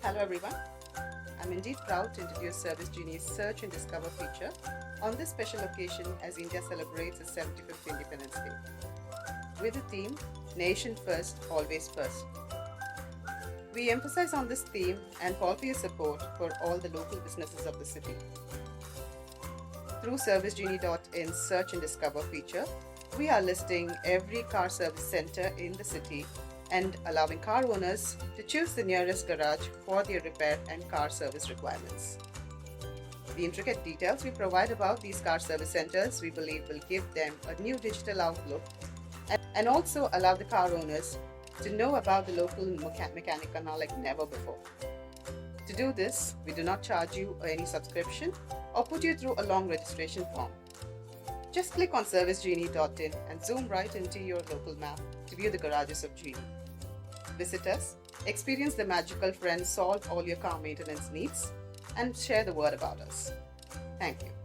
Hello everyone, I'm indeed proud to introduce Service Genie's Search and Discover feature on this special occasion as India celebrates its 75th Independence Day. With the theme, Nation First, Always First. We emphasize on this theme and call for your support for all the local businesses of the city. Through ServiceGenie.in's Search and Discover feature, we are listing every car service center in the city and allowing car owners to choose the nearest garage for their repair and car service requirements. The intricate details we provide about these car service centers we believe will give them a new digital outlook and also allow the car owners to know about the local mechanic like never before. To do this, we do not charge you any subscription or put you through a long registration form. Just click on ServiceGenie.in and zoom right into your local map to view the garages of Genie. Visit us, experience the magical friends solve all your car maintenance needs, and share the word about us. Thank you.